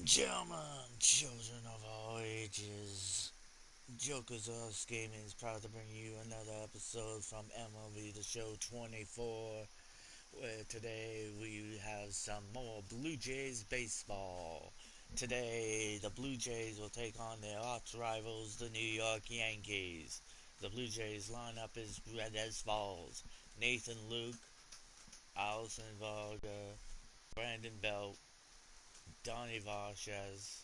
Gentlemen, children of all ages, Jokers of Us Gaming is proud to bring you another episode from MLB The Show 24, where today we have some more Blue Jays baseball. Today, the Blue Jays will take on their arch rivals, the New York Yankees. The Blue Jays lineup is red as follows: Nathan Luke, Allison Varga, Brandon Belt, Donnie Varchez,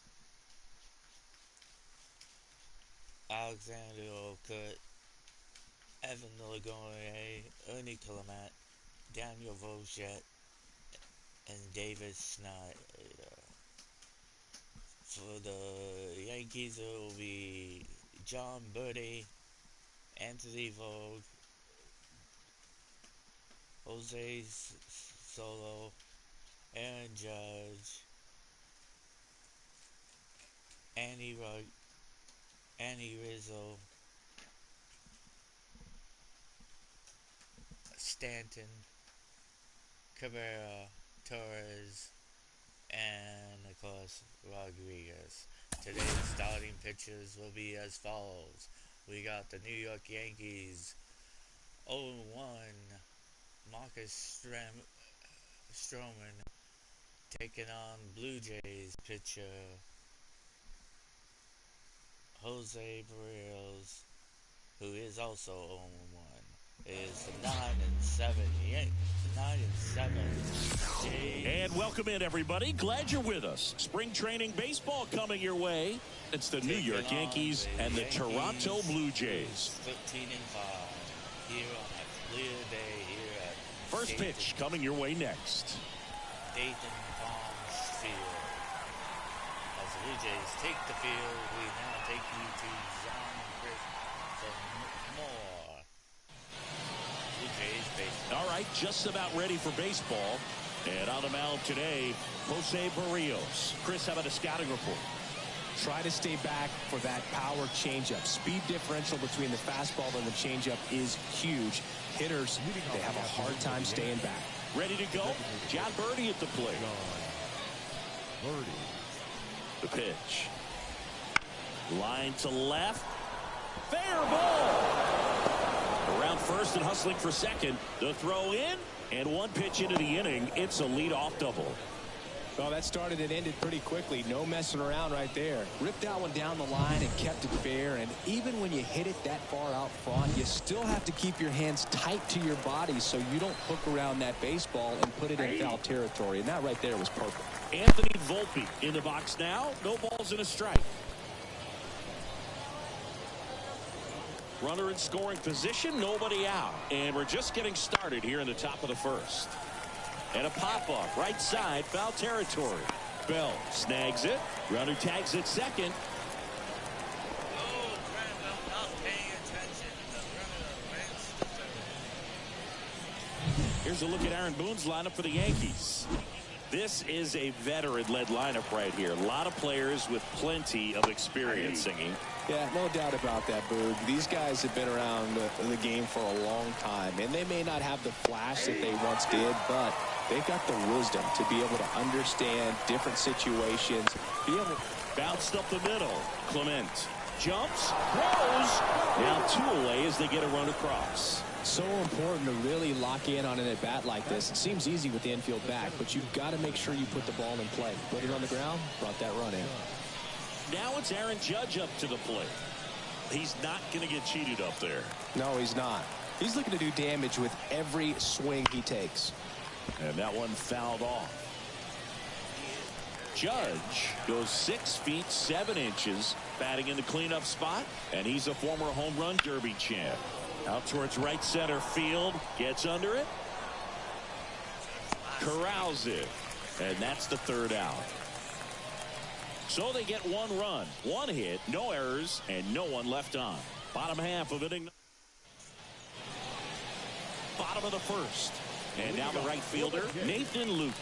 Alexander Okut, Evan Lagone, Ernie Clement, Daniel Voschet, and David Snyder. For the Yankees, it will be John Birdie, Anthony Vogue, Jose Solo, Aaron Judge, Annie Rizzo, Stanton, Cabrera, Torres, and of course Rodriguez. Today's starting pitchers will be as follows. We got the New York Yankees 0-1, Marcus Stroman taking on Blue Jays pitcher Jose Barrios, who is also 0-1. It is the 9-7 Yankees. 9-7 Jays. And welcome in, everybody. Glad you're with us. Spring training baseball coming your way. It's the New York Yankees and the Toronto Blue Jays. 15-5 here on a clear day here at First pitch coming your way next. Dathan Farms Field. As the Blue Jays take the field, we now take you to John Chris for more Blue Jays baseball. All right, just about ready for baseball. And on the mound today, Jose Barrios. Chris, how about a scouting report? Try to stay back for that power changeup. Speed differential between the fastball and the changeup is huge. Hitters, they have a hard time staying back. Ready to go? John Birdie at the plate. The pitch. Line to left. Fair ball. Around first and hustling for second. The throw in. And one pitch into the inning. It's a leadoff double. Well, that started and ended pretty quickly. No messing around right there. Ripped that one down the line and kept it fair. And even when you hit it that far out front, you still have to keep your hands tight to your body so you don't hook around that baseball and put it in foul territory. And that right there was perfect. Anthony Volpe in the box now. No balls and a strike. Runner in scoring position, nobody out. And we're just getting started here in the top of the first. And a pop-up, right side, foul territory. Bell snags it. Runner tags it second. Oh, Brandon not paying attention. The runner advanced to third. Here's a look at Aaron Boone's lineup for the Yankees. This is a veteran-led lineup right here. A lot of players with plenty of experience singing. Yeah, no doubt about that, Boog. These guys have been around the game for a long time, and they may not have the flash that they once did, but they've got the wisdom to be able to understand different situations. Be able to bounced up the middle. Clement jumps, throws. Now two away as they get a run across. So important to really lock in on an at-bat like this. It seems easy with the infield back, but you've got to make sure you put the ball in play. Put it on the ground, brought that run in. Now it's Aaron Judge up to the plate. He's not going to get cheated up there. No, he's not. He's looking to do damage with every swing he takes. And that one fouled off. Judge goes 6 feet 7 inches, batting in the cleanup spot, and he's a former home run derby champ. Out towards right center field, gets under it, corrals it, and that's the third out. So they get one run, one hit, no errors, and no one left on. Bottom half of inning. Bottom of the first. And now the right fielder, Nathan Luke.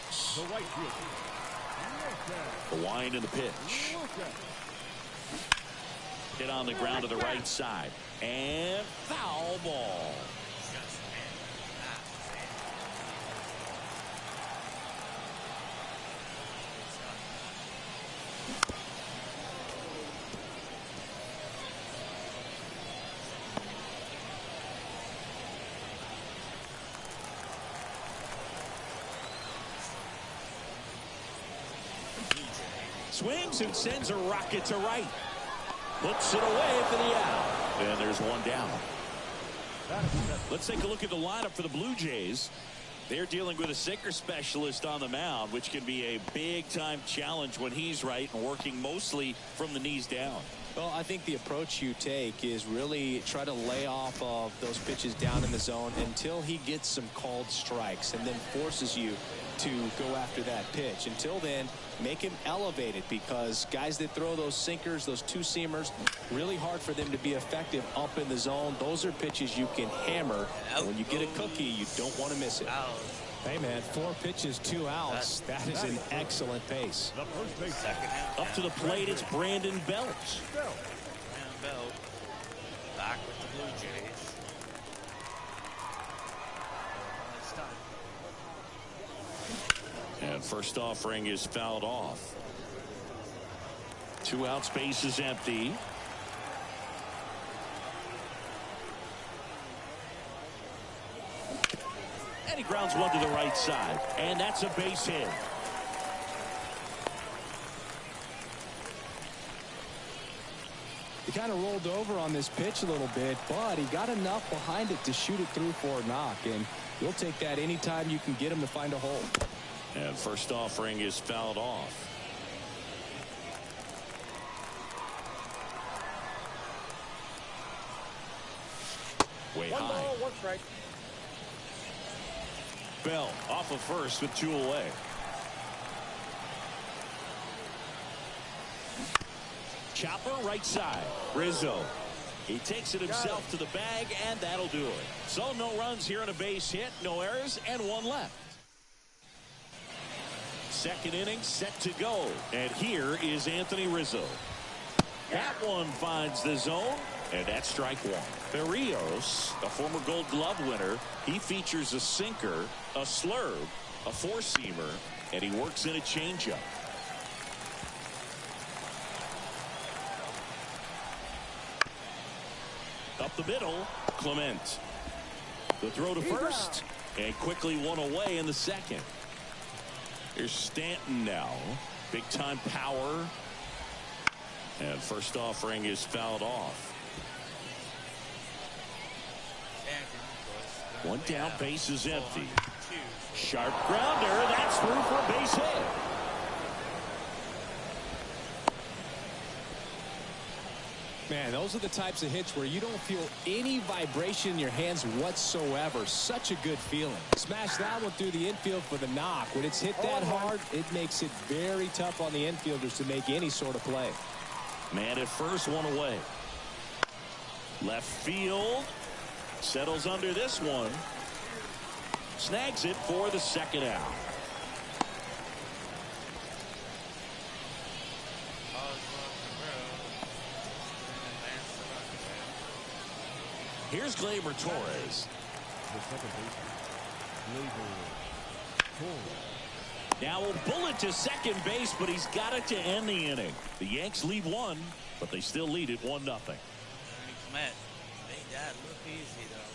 The wind and the pitch. Hit on the ground to the right side. And foul ball. swings and sends a rocket to right. Puts it away for the out. And there's one down. Let's take a look at the lineup for the Blue Jays. They're dealing with a sinker specialist on the mound, which can be a big-time challenge when he's right and working mostly from the knees down. Well, I think the approach you take is really try to lay off of those pitches down in the zone until he gets some called strikes and then forces you to go after that pitch. Until then, make him elevated, because guys that throw those sinkers, those two-seamers, really hard for them to be effective up in the zone. Those are pitches you can hammer. And when you get a cookie, you don't want to miss it. Hey, man, 4 pitches, 2 outs. That is an excellent pace. Up to the plate, it's Brandon Belt. Brandon Belt back with the Blue Jays. And first offering is fouled off. 2 outs, base is empty. And he grounds one to the right side. And that's a base hit. He kind of rolled over on this pitch a little bit, but he got enough behind it to shoot it through for a knock. And you'll take that anytime you can get him to find a hole. And first offering is fouled off. Way high. 1 ball, 1 strike. Bell off of first with 2 away. Chopper right side. Rizzo. He takes it himself to the bag, and that'll do it. So no runs here on a base hit, no errors, and 1 left. Second inning set to go. And here is Anthony Rizzo. That one finds the zone, and that's strike 1. Berrios, a former Gold Glove winner, he features a sinker, a slurve, a 4-seamer, and he works in a changeup. Up the middle, Clement. The throw to first, and quickly 1 away in the second. Here's Stanton now. Big time power. And first offering is fouled off. 1 down, base is empty. Sharp grounder, that's through for a base hit. Man, those are the types of hits where you don't feel any vibration in your hands whatsoever. Such a good feeling. Smash that one through the infield for the knock. When it's hit that hard, it makes it very tough on the infielders to make any sort of play. Man at first, 1 away. Left field. Settles under this one. Snags it for the second out. Here's Gleyber Torres. Now a bullet to second base, but he's got it to end the inning. The Yanks lead 1, but they still lead it 1-0. Clement made that look easy, though.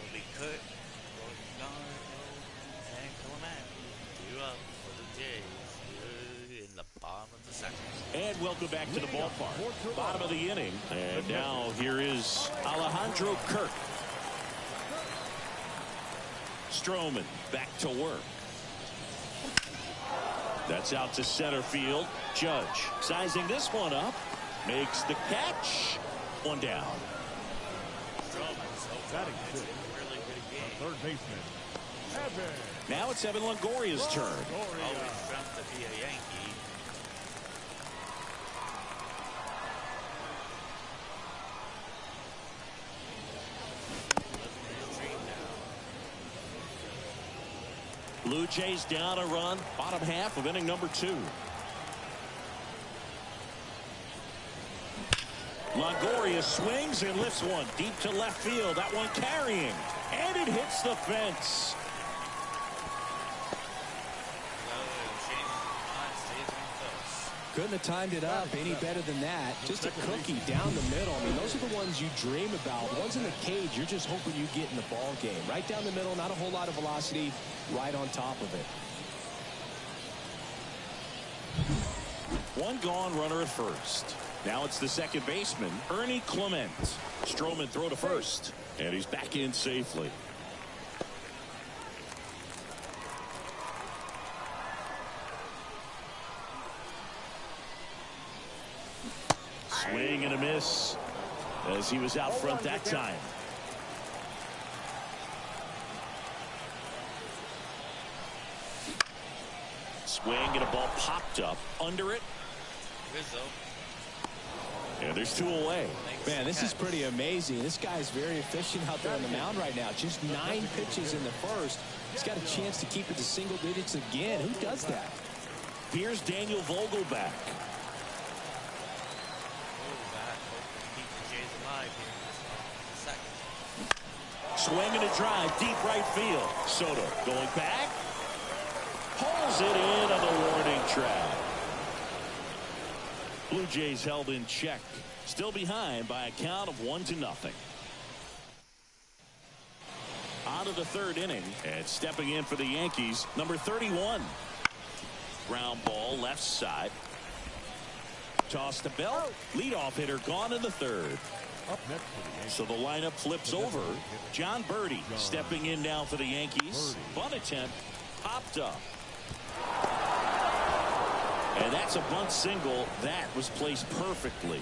Will be cut, and Clement 2 up for the Jays in the bottom of the second. And welcome back to the ballpark. Bottom of the inning. And now here is Alejandro Kirk. Stroman back to work. That's out to center field. Judge sizing this one up. Makes the catch. 1 down. Stroman so far really good game. Third baseman. Now it's Evan Longoria's turn. Always dreamt to be a Yankee. Blue Jays down a run. Bottom half of inning number 2. Longoria swings and lifts one deep to left field. That one carrying. And it hits the fence. Couldn't have timed it up any better than that. Just a cookie down the middle. I mean, those are the ones you dream about. The ones in the cage, you're just hoping you get in the ball game. Right down the middle, not a whole lot of velocity, right on top of it. One gone, runner at first. Now it's the second baseman, Ernie Clement. Stroman throw to first, and he's back in safely. Swing and a miss as he was out front that time. Swing and a ball popped up under it. And there's 2 away. Man, this is pretty amazing. This guy's very efficient out there on the mound right now. Just 9 pitches in the first. He's got a chance to keep it to single digits again. Who does that? Here's Daniel Vogelback. Swing and a drive, deep right field. Soto going back. Pulls it in on the warning track. Blue Jays held in check. Still behind by a count of 1-0. On to the third inning. And stepping in for the Yankees, number 31. Ground ball left side. Toss to Bell. Leadoff hitter gone in the third. So the lineup flips over. John Birdie stepping in now for the Yankees. Bunt attempt popped up. And that's a bunt single that was placed perfectly.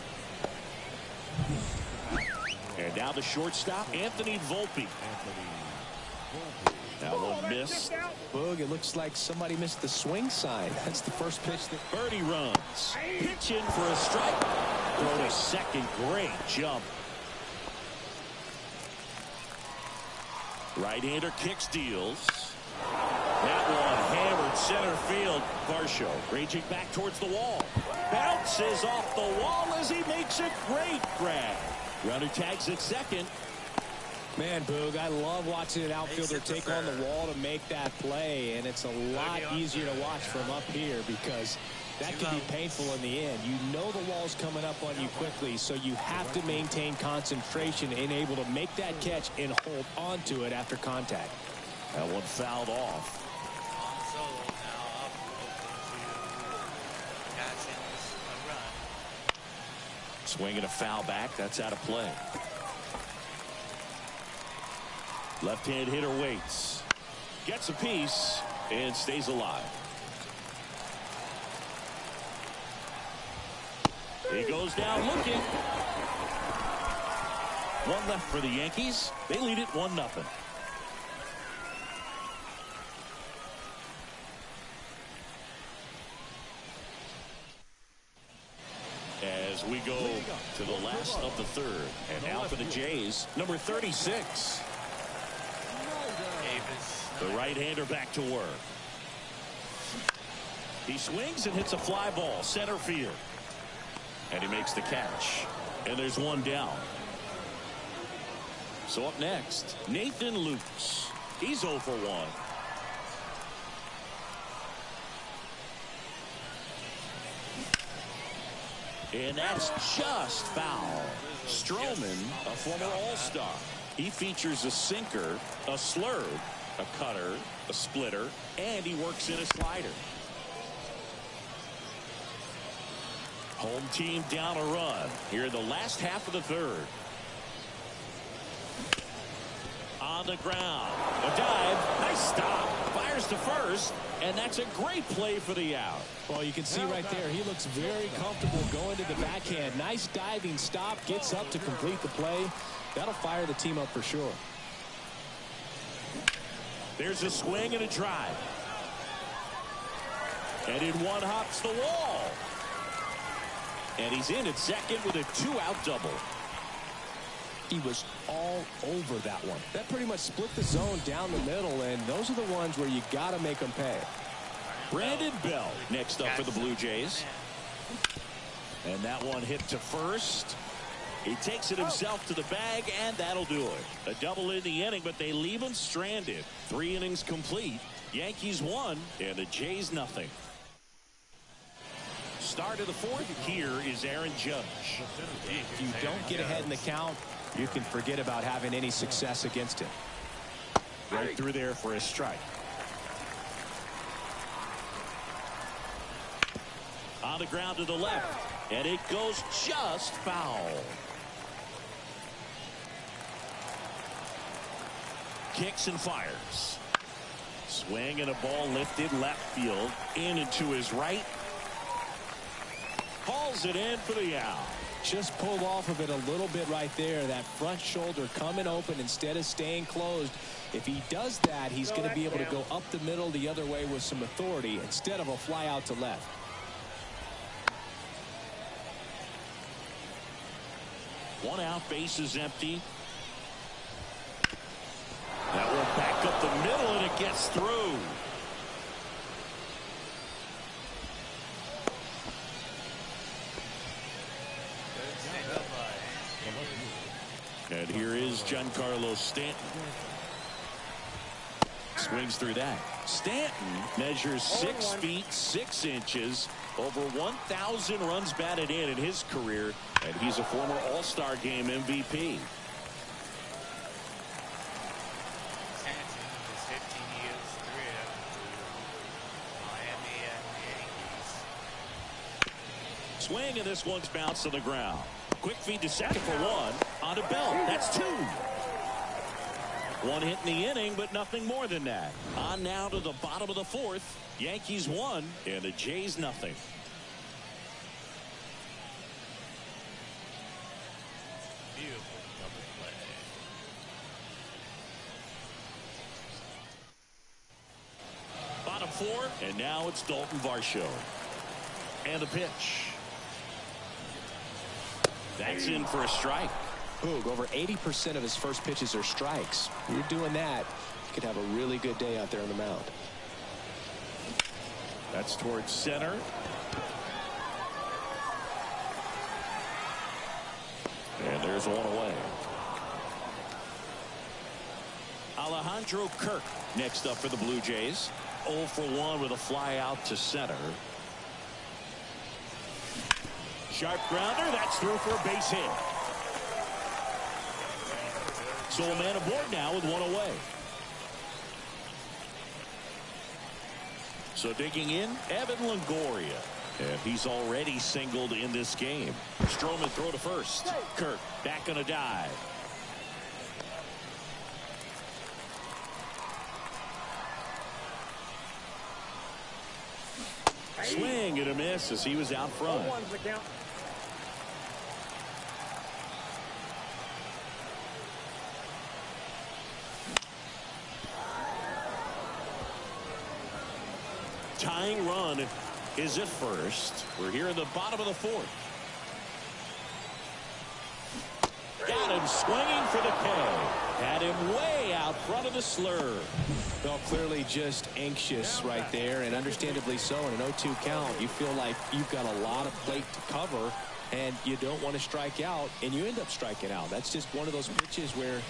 And now the shortstop, Anthony Volpe. That one missed. Boog, it looks like somebody missed the swing sign. That's the first pitch that Birdie runs. Pitching for a strike. Throw to second. Great jump. Right-hander kicks, deals. That one hammered center field. Varsho raging back towards the wall. Bounces off the wall as he makes a great grab. Runner tags at second. Man, Boog, I love watching an outfielder take on the wall to make that play, and it's a lot easier to watch from up here because that can be painful in the end. You know the wall's coming up on you quickly, so you have to maintain concentration and able to make that catch and hold onto it after contact. That one fouled off. Swinging a foul back. That's out of play. Left-hand hitter waits. Gets a piece and stays alive. He goes down looking. One left for the Yankees. They lead it 1-0. As we go to the last of the third. And now for the Jays, number 36. The right-hander back to work. He swings and hits a fly ball center field. And he makes the catch. And there's one down. So up next, Nathan Lukes. He's 0 for 1. And that's just foul. Stroman, a former All-Star. He features a sinker, a slurve, a cutter, a splitter, and he works in a slider. Home team down a run here in the last half of the third. On the ground. A dive. Nice stop. Fires to first. And that's a great play for the out. Well, you can see right there, he looks very comfortable going to the backhand. Nice diving stop. Gets up to complete the play. That'll fire the team up for sure. There's a swing and a drive. And in one hops the wall. And he's in at second with a 2-out double. He was all over that one. That pretty much split the zone down the middle, and those are the ones where you got to make them pay. Brandon Bell next up for the Blue Jays. And that one hit to first. He takes it himself to the bag, and that'll do it. A double in the inning, but they leave him stranded. 3 innings complete. Yankees 1, and the Jays nothing. Start of the fourth. Here is Aaron Judge. If you don't get ahead in the count, you can forget about having any success against him. Right through there for a strike. On the ground to the left. And it goes just foul. Kicks and fires. Swing and a ball lifted left field. In and to his right. Hauls it in for the out. Just pulled off of it a little bit right there. That front shoulder coming open instead of staying closed. If he does that, he's going to be able to go up the middle the other way with some authority instead of a fly out to left. One out, base is empty. That one back up the middle, and it gets through. And here is Giancarlo Stanton. Swings through that. Stanton measures 6 feet 6 inches, over 1,000 runs batted in his career, and he's a former All-Star Game MVP. Swing, and this one's bounced to the ground. Quick feed to second for one. On to Bell. That's 2. One hit in the inning, but nothing more than that. On now to the bottom of the 4th. Yankees 1 and the Jays nothing. Beautiful double play. Bottom 4, and now it's Dalton Varsho. And the pitch. That's in for a strike. Boog, over 80% of his first pitches are strikes. You're doing that, you could have a really good day out there on the mound. That's towards center. And there's one away. Alejandro Kirk next up for the Blue Jays. 0 for 1 with a fly out to center. Sharp grounder. That's through for a base hit. So a man aboard now with one away. So digging in, Evan Longoria. And he's already singled in this game. Stroman throw to first. Kirk back on a dive. Swing and a miss as he was out front. Tying run is at first. We're here in the bottom of the 4th. Got him swinging for the K. Had him way out front of the slur. Well, clearly just anxious right there, and understandably so. In an 0-2 count, you feel like you've got a lot of plate to cover, and you don't want to strike out, and you end up striking out. That's just one of those pitches where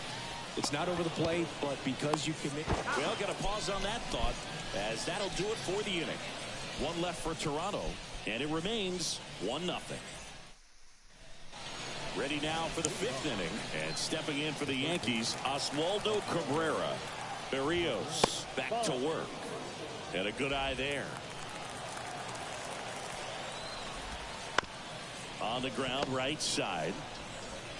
it's not over the plate, but because you commit. Well, got to pause on that thought, as that'll do it for the inning. One left for Toronto, and it remains 1-0. Ready now for the 5th inning, and stepping in for the Yankees, Oswaldo Cabrera. Berrios back to work, and a good eye there. On the ground right side,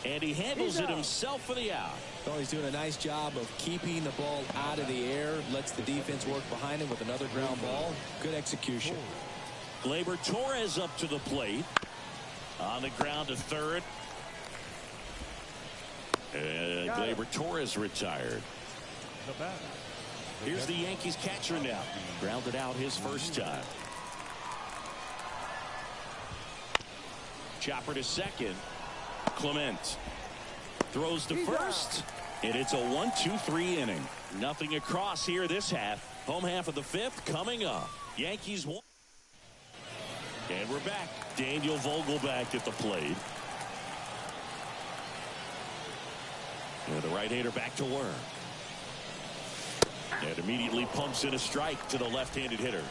and he handles it himself for the out. Well, he's doing a nice job of keeping the ball out of the air, lets the defense work behind him with another ground ball. Good execution. Gleyber Torres up to the plate. On the ground to third. And Gleyber Torres retired. Here's the Yankees catcher now. Grounded out his first time. Chopper to second. Clement throws to first, and it's a 1-2-3 inning. Nothing across here this half. Home half of the 5th coming up. Yankees 1. And we're back. Daniel Vogelback at the plate. And the right-hander back to work. And immediately pumps in a strike to the left-handed hitter.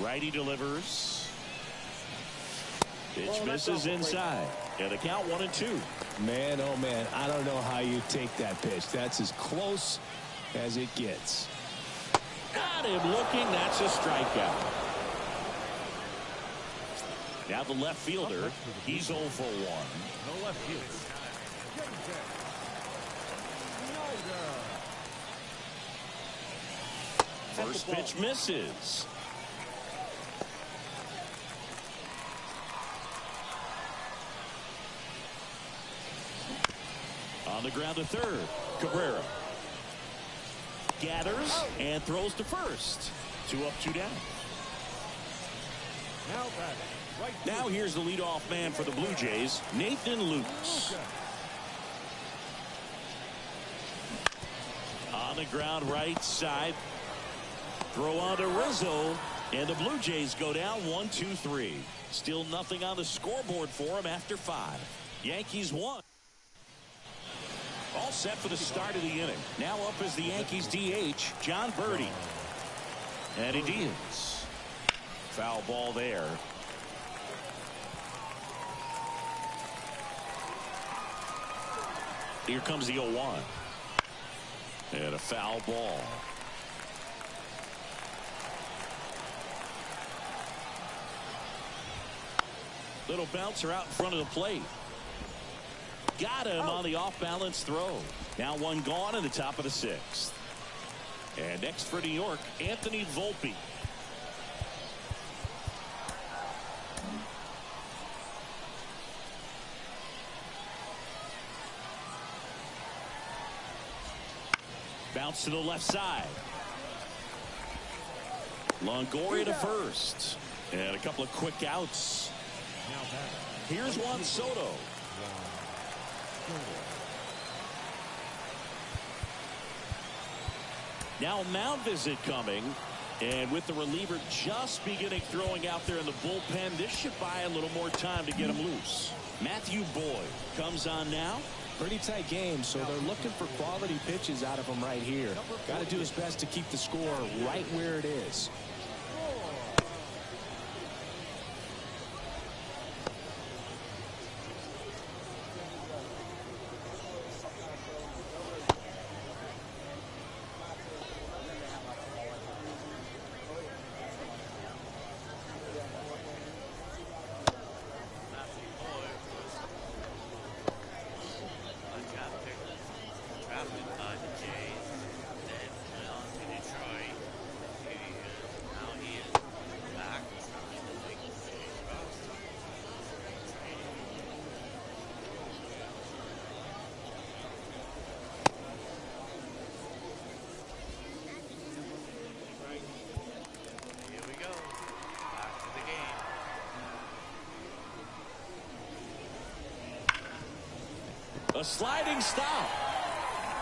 Righty delivers. Pitch misses inside. And the count 1-2. Man, oh man, I don't know how you take that pitch. That's as close as it gets. Got him looking. That's a strikeout. Now the left fielder, he's 0 for 1. No left field. First pitch misses. On the ground to third. Cabrera gathers and throws to first. 2 up, 2 down. Now here's the leadoff man for the Blue Jays, Nathan Lukes. On the ground right side. Throw on to Rizzo. And the Blue Jays go down 1-2-3. Still nothing on the scoreboard for him after 5. Yankees won. All set for the start of the inning. Now up is the Yankees DH, John Birdie. And he deals. Foul ball there. Here comes the 0-1. And a foul ball. Little bouncer out in front of the plate. Got him on the off-balance throw. Now 1 gone in the top of the 6th. And next for New York, Anthony Volpe. Bounce to the left side. Longoria to first. And a couple of quick outs. Here's Juan Soto. Now a mound visit coming. And with the reliever just beginning throwing out there in the bullpen, this should buy a little more time to get him loose. Matthew Boyd comes on now. Pretty tight game, so they're looking for quality pitches out of him right here. Got to do his best to keep the score right where it is. A sliding stop.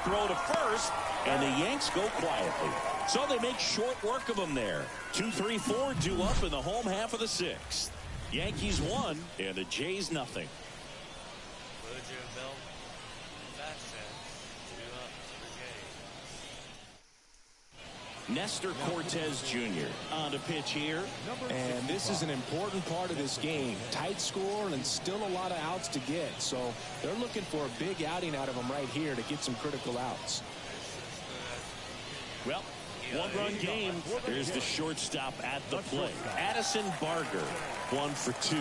Throw to first, and the Yanks go quietly. So they make short work of them there. 2-3-4 due up in the home half of the 6th. Yankees 1 and the Jays nothing. Nestor Cortez Jr. on the pitch here. And this is an important part of this game. Tight score and still a lot of outs to get. So they're looking for a big outing out of them right here to get some critical outs. Well, 1-run game. There's the shortstop at the plate. Addison Barger, 1 for 2.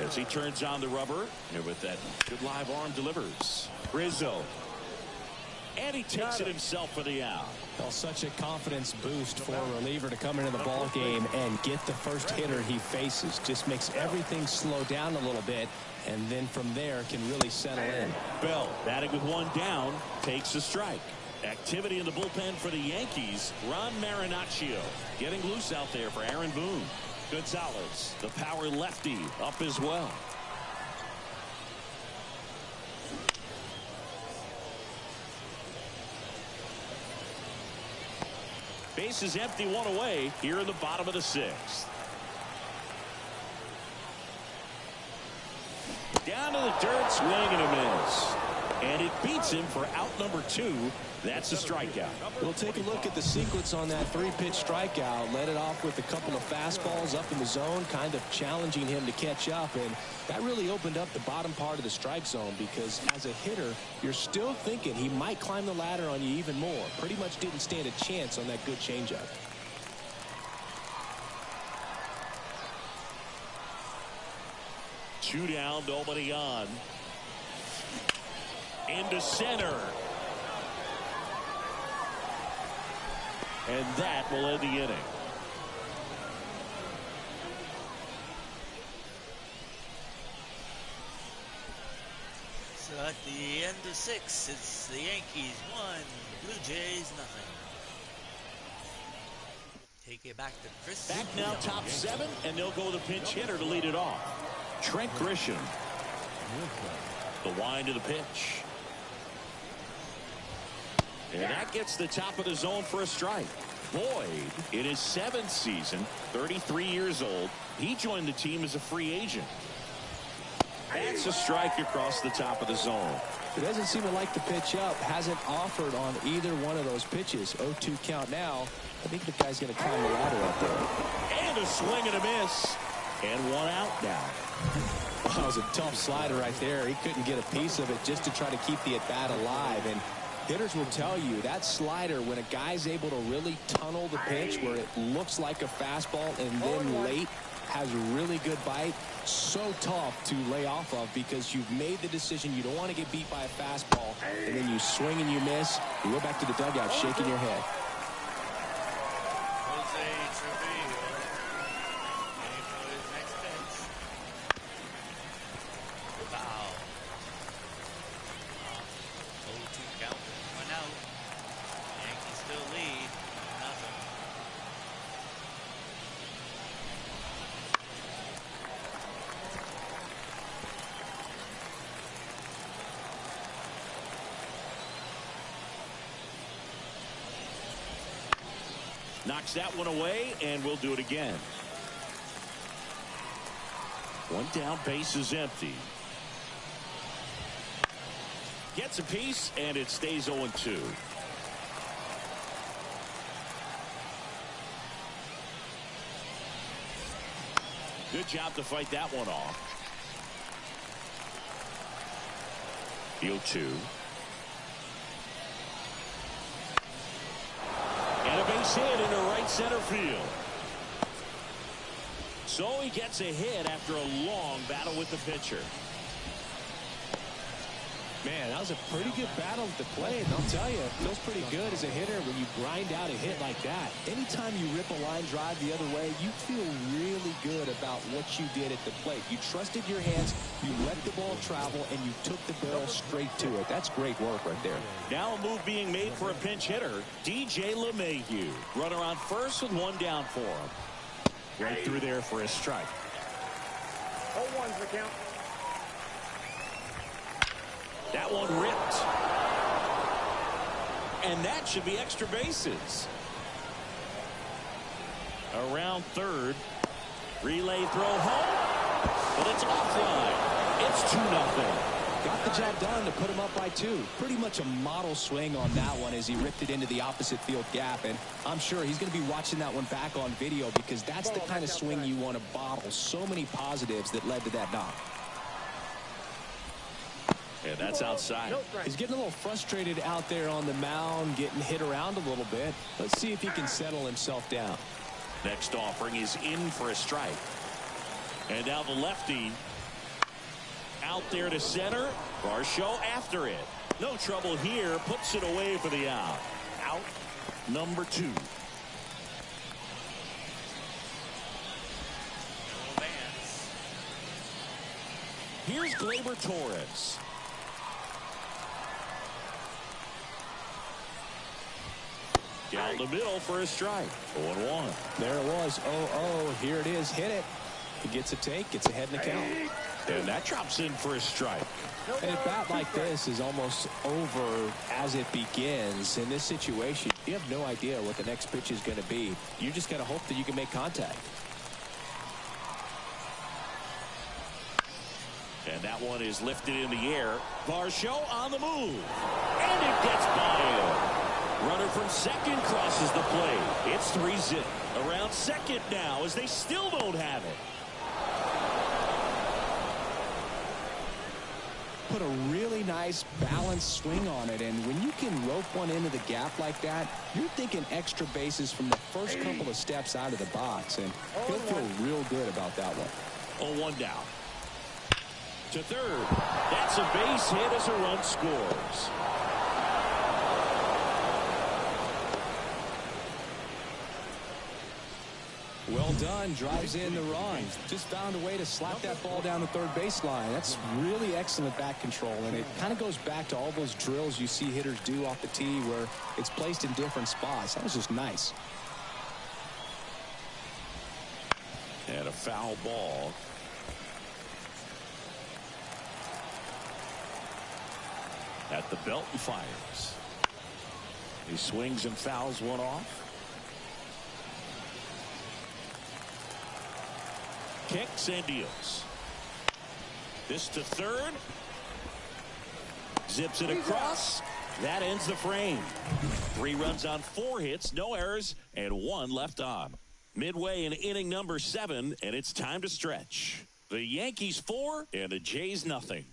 As he turns on the rubber, and with that good live arm delivers. Rizzo. And he takes it himself for the out. Well, such a confidence boost for a reliever to come into the ball game and get the first hitter he faces. Just makes everything slow down a little bit, and then from there can really settle in. Bell batting with 1 down, takes a strike. Activity in the bullpen for the Yankees. Ron Marinaccio getting loose out there for Aaron Boone. Gonzalez, the power lefty, up as well. Base is empty, 1 away here in the bottom of the 6th. Down to the dirt, swing and a miss. And it beats him for out number 2. That's a strikeout. We'll take a look at the sequence on that 3-pitch strikeout. Led it off with a couple of fastballs up in the zone, kind of challenging him to catch up. And that really opened up the bottom part of the strike zone, because as a hitter, you're still thinking he might climb the ladder on you even more. Pretty much didn't stand a chance on that good changeup. Two down, nobody on. Into center. And that will end the inning. So at the end of 6, it's the Yankees 1, Blue Jays nothing. Take it back to Chris. Back now, top 7, and they'll go with a pinch hitter to lead it off. Trent Grisham. The wind of the pitch. And that gets the top of the zone for a strike. Boyd, in his 7th season, 33 years old, he joined the team as a free agent. That's a strike across the top of the zone. He doesn't seem to like the pitch up. Hasn't offered on either one of those pitches. 0-2 count now. I think the guy's going to climb the ladder up there. And a swing and a miss. And one out now. Well, that was a tough slider right there. He couldn't get a piece of it just to try to keep the at-bat alive. And hitters will tell you that slider, when a guy's able to really tunnel the pitch where it looks like a fastball and then late has a really good bite, so tough to lay off of, because you've made the decision you don't want to get beat by a fastball, and then you swing and you miss. You go back to the dugout shaking your head. Knocks that one away, and we'll do it again. One down, base is empty. Gets a piece, and it stays 0-2. Good job to fight that one off. 0-2. And a base hit into right center field. So he gets a hit after a long battle with the pitcher. Man, that was a pretty good battle at the plate. And I'll tell you, it feels pretty good as a hitter when you grind out a hit like that. Anytime you rip a line drive the other way, you feel really good about what you did at the plate. You trusted your hands, you let the ball travel, and you took the barrel straight to it. That's great work right there. Now a move being made for a pinch hitter, DJ LeMahieu. Runner on first with one down for him. Right through there for a strike. 0-1's the count. That one ripped. And that should be extra bases. Around third. Relay throw home. But it's offline. It's 2-0. Got the job done to put him up by 2. Pretty much a model swing on that one as he ripped it into the opposite field gap. And I'm sure he's going to be watching that one back on video, because that's the kind of swing you want to bottle. So many positives that led to that knock. And that's outside. He's getting a little frustrated out there on the mound, getting hit around a little bit. Let's see if he can settle himself down. Next offering is in for a strike. And now the lefty out there to center. Varsho after it. No trouble here. Puts it away for the out. Out number 2. Here's Gleyber Torres. Down the middle for a strike. 0-1. There it was. 0-0. Here it is. Hit it. He gets a take. Gets ahead in the count. And that drops in for a strike. And a bat like this is almost over as it begins. In this situation, you have no idea what the next pitch is going to be. You just got to hope that you can make contact. And that one is lifted in the air. Varsho on the move. And it gets by him. Runner from second crosses the plate. It's 3-zip. Around second now as they still don't have it. Put a really nice balanced swing on it, and when you can rope one into the gap like that, you're thinking extra bases from the first couple of steps out of the box, and he'll feel real good about that one. 0-1 down. To third. That's a base hit as a run scores. Well done. Drives in the run. Just found a way to slap that ball down the third baseline. That's really excellent bat control, and it kind of goes back to all those drills you see hitters do off the tee where it's placed in different spots. That was just nice. And a foul ball. At the belt and fires. He swings and fouls one off. Kicks and deals. This to third. Zips it across. That ends the frame. 3 runs on 4 hits, no errors, and 1 left on. Midway in inning number 7, and it's time to stretch. The Yankees 4 and the Jays nothing.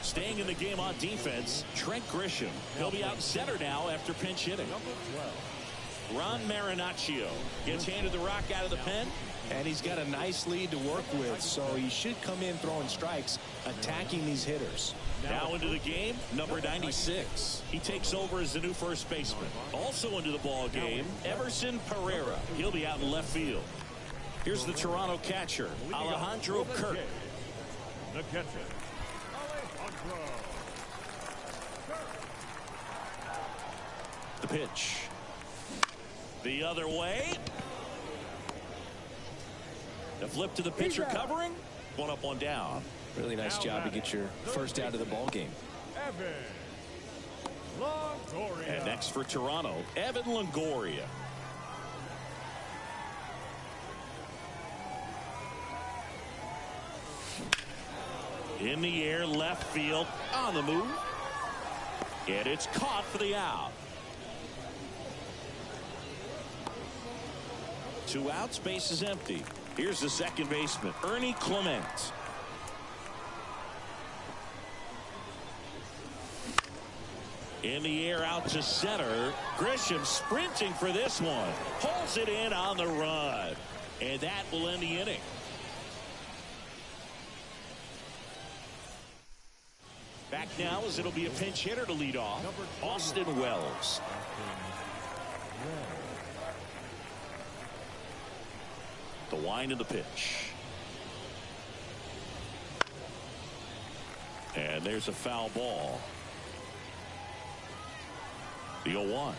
Staying in the game on defense, Trent Grisham. He'll be out in center now after pinch hitting. Ron Marinaccio gets handed the rock out of the pen. And he's got a nice lead to work with, so he should come in throwing strikes, attacking these hitters. Now into the game, number 96. He takes over as the new first baseman. Also into the ball game, Everson Pereira. He'll be out in left field. Here's the Toronto catcher, Alejandro Kirk. The catcher. The pitch. The other way. The flip to the pitcher covering. 1 up, 1 down. Really nice job to get your first out of the ball game. And next for Toronto, Evan Longoria. In the air, left field, on the move. And it's caught for the out. 2 outs, base is empty. Here's the second baseman, Ernie Clement. In the air out to center. Grisham sprinting for this one. Pulls it in on the run. And that will end the inning. Back now as it'll be a pinch hitter to lead off. Austin Wells. The wind of the pitch. And there's a foul ball. The 0-1.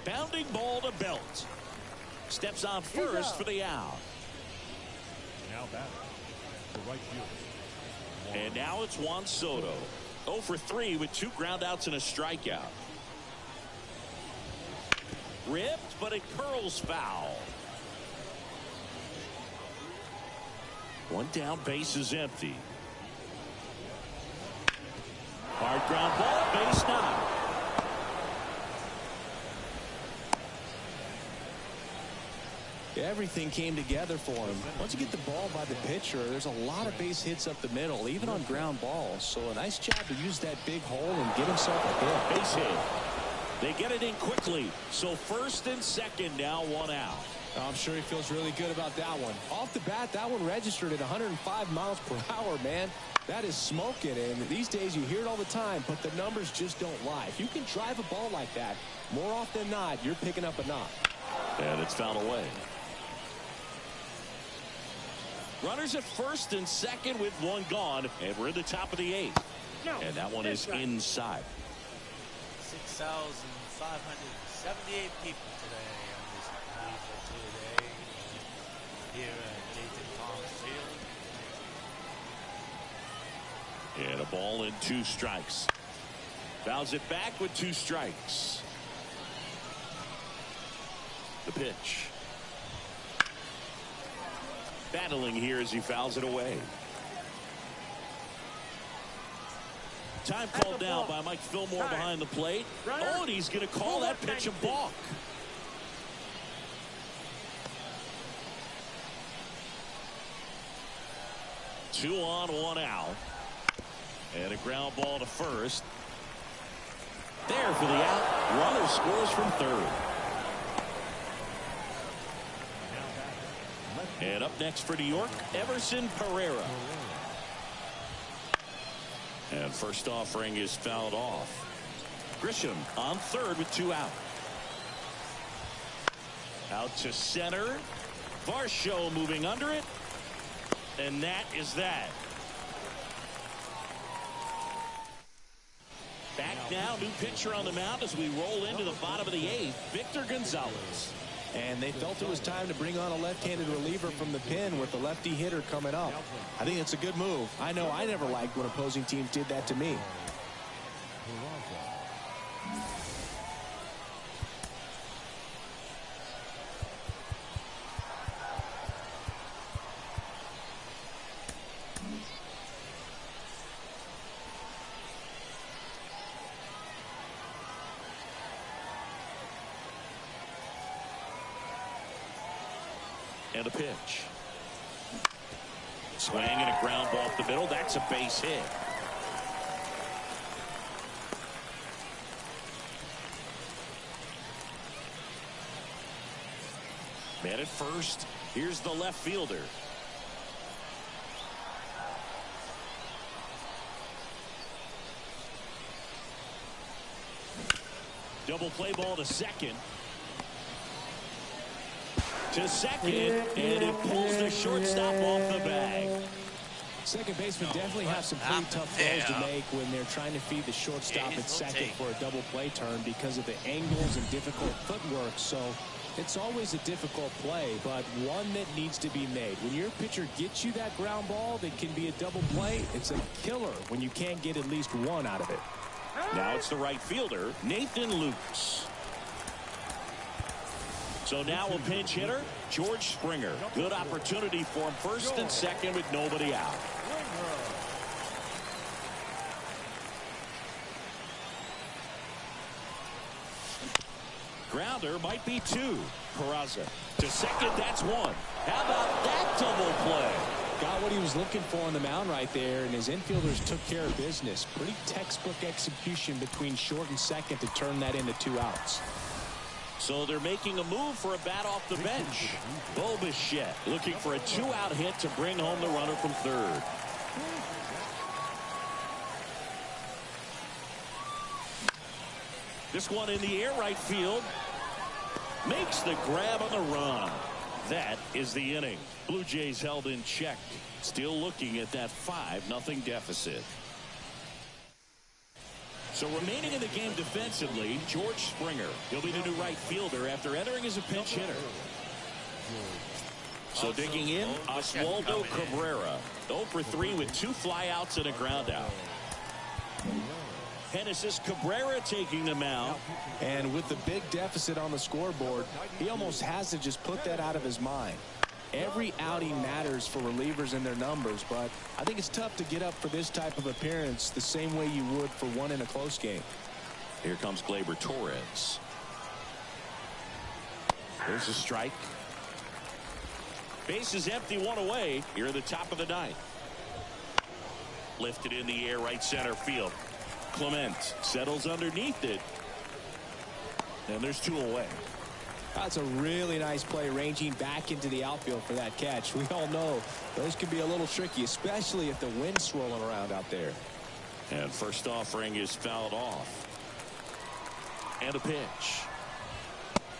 Bounding ball to Belt. Steps on first for the out. Now batting. The right fielder. And now it's Juan Soto. 0 for 3 with 2 groundouts and a strikeout. Ripped, but it curls foul. 1 down, base is empty. Hard ground ball, base knock. Everything came together for him. Once you get the ball by the pitcher, there's a lot of base hits up the middle, even on ground balls. So a nice job to use that big hole and get himself a hit. Base hit. They get it in quickly. So first and second now, 1 out. I'm sure he feels really good about that one. Off the bat, that one registered at 105 miles per hour, man. That is smoking, and these days you hear it all the time, but the numbers just don't lie. If you can drive a ball like that, more often than not, you're picking up a knock. And it's fouled away. Runners at first and second with 1 gone, and we're in the top of the 8th. And that one is inside. 6,578 people today on this beautiful Tuesday here at Nathan Palms Field. And a ball and 2 strikes. Fouls it back with 2 strikes. The pitch. Battling here as he fouls it away. Time called down by Mike Fillmore behind the plate. Oh, and he's going to call that pitch a balk. Two on, one out. And a ground ball to first. There for the out. Runner scores from third. And up next for New York, Everson Pereira. And first offering is fouled off. Grisham on third with two out. Out to center. Varsho moving under it. And that is that. Back now, new pitcher on the mound as we roll into the bottom of the eighth, Victor Gonzalez. And they felt it was time to bring on a left-handed reliever from the pen with the lefty hitter coming up. I think it's a good move. I know I never liked when opposing teams did that to me. And a pitch. Swing and a ground ball up the middle. That's a base hit. Man at first. Here's the left fielder. Double play ball to second. To second, and it pulls the shortstop off the bag. Second baseman definitely have some pretty tough throws to make when they're trying to feed the shortstop at second for a double play turn because of the angles and difficult footwork. So it's always a difficult play, but one that needs to be made. When your pitcher gets you that ground ball that can be a double play, it's a killer when you can't get at least one out of it. Now it's the right fielder, Nathan Lukes. So now a pinch hitter, George Springer. Good opportunity for him first and second with nobody out. Grounder might be two. Peraza to second, that's one. How about that double play? Got what he was looking for on the mound right there, and his infielders took care of business. Pretty textbook execution between short and second to turn that into two outs. So they're making a move for a bat off the bench. Bo Bichette looking for a two-out hit to bring home the runner from third. This one in the air, right field. Makes the grab on the run. That is the inning. Blue Jays held in check. Still looking at that 5-0 deficit. So remaining in the game defensively, George Springer. He'll be the new right fielder after entering as a pinch hitter. So digging in, Oswaldo Cabrera. 0 for 3 with 2 flyouts and a ground out. Genesis Cabrera taking the mound. And with the big deficit on the scoreboard, he almost has to just put that out of his mind. Every outing matters for relievers and their numbers, but I think it's tough to get up for this type of appearance the same way you would for one in a close game. Here comes Gleyber Torres. There's a strike. Base is empty, one away. Here at the top of the ninth. Lifted in the air, right center field. Clement settles underneath it. And there's 2 away. That's a really nice play, ranging back into the outfield for that catch. We all know those can be a little tricky, especially if the wind's swirling around out there. And first offering is fouled off. And a pitch.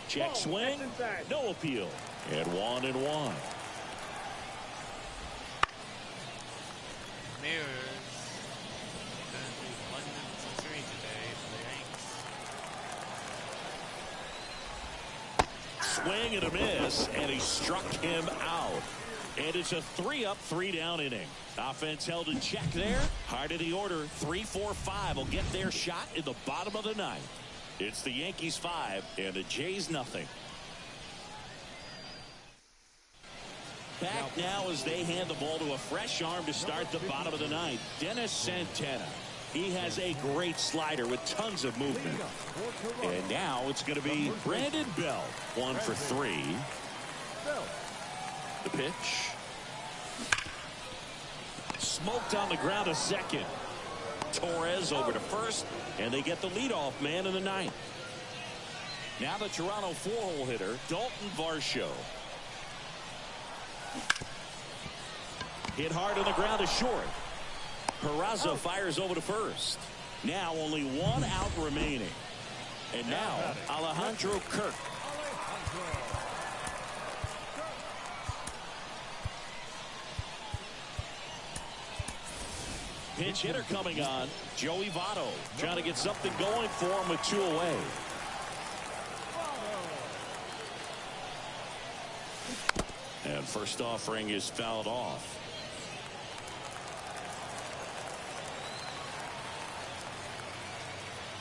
Check swing. No appeal. And 1-1. Mirrors. Gonna be 1 for 3 today for the Yanks. Swing and a miss, and he struck him out. And it's a 3-up, 3-down inning. Offense held in check there. Heart of the order, 3-4-5 will get their shot in the bottom of the ninth. It's the Yankees 5 and the Jays 0. Back now as they hand the ball to a fresh arm to start the bottom of the ninth. Dennis Santana. He has a great slider with tons of movement. And now it's going to be Brandon Belt. 1 for 3. The pitch. Smoked on the ground to second. Torres over to first, and they get the leadoff man in the ninth. Now the Toronto 4-hole hitter, Dalton Varsho. Hit hard on the ground to short. Peraza fires over to first. Now only 1 out remaining. And now Alejandro Kirk. Pinch hitter coming on. Joey Votto trying to get something going for him with 2 away. And first offering is fouled off.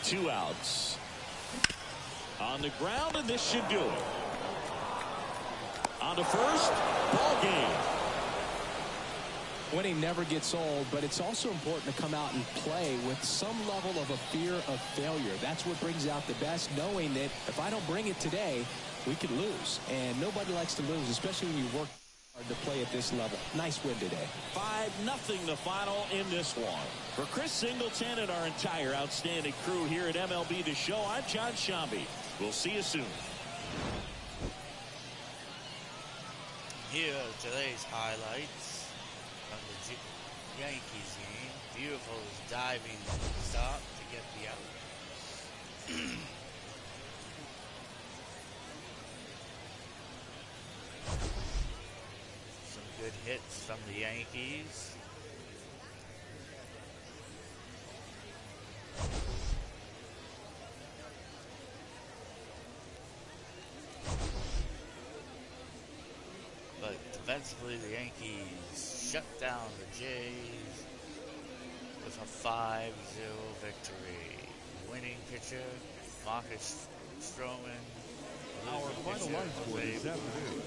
Two outs. On the ground, and this should do it. On to first. Ball game. Winning never gets old, but it's also important to come out and play with some level of a fear of failure. That's what brings out the best, knowing that if I don't bring it today, we could lose. And nobody likes to lose, especially when you work hard to play at this level. Nice win today. 5-0 the final in this one. For Chris Singleton and our entire outstanding crew here at MLB The Show, I'm John Shambi. We'll see you soon. Here are today's highlights from the Yankees game. Beautiful diving stop to get the out. Some good hits from the Yankees. But defensively, the Yankees shut down the Jays with a 5-0 victory. Winning pitcher, Marcus Stroman. Our final line score this afternoon.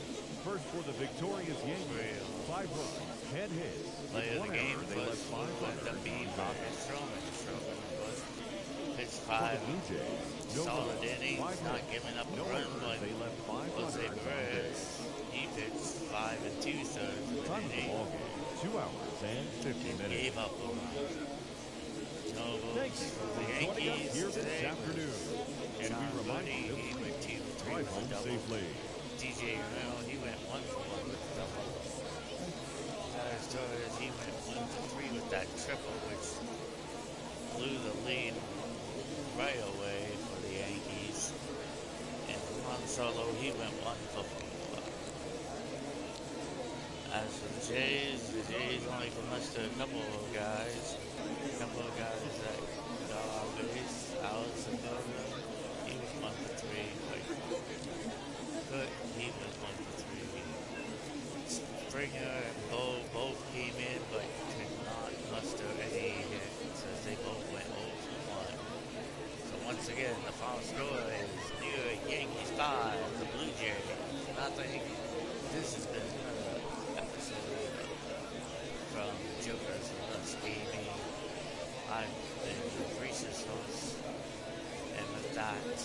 First for the victorious Yankees, 5 runs, 10 hits. Player of the game They left 5 ended up being Marcus Stroman. Stroman was pitched 5 solid innings, not giving up a run, but Jose Perez, he pitched 5 2/3 of an inning. 2 hours and 50 minutes. Gave up a run. Thanks For the for joining us Yankees here this today, afternoon. And John we remind Mooney, you he went 2 for 3 drive with a home double. safely. DJ Reynolds, he went 1 for 1 with a double. Tyler Torres, he went 1 for 3 with that triple, which blew the lead right away for the Yankees. And Juan Solo, he went 1 for 4. As for the Jays only can muster a couple of guys that got our base. Alex Agoda, he was 1 for 3. Cook, he was 1 for 3. Springer and Bo both came in, but could not muster any hits as they both went 0 for 1. So once again, the final score is New York Yankees 5, the Blue Jays nothing. This has been another episode from Jokers Less Gaming. I've been your gracious host, and with that,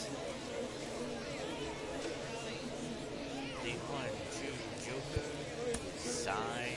the 1-2 Joker sign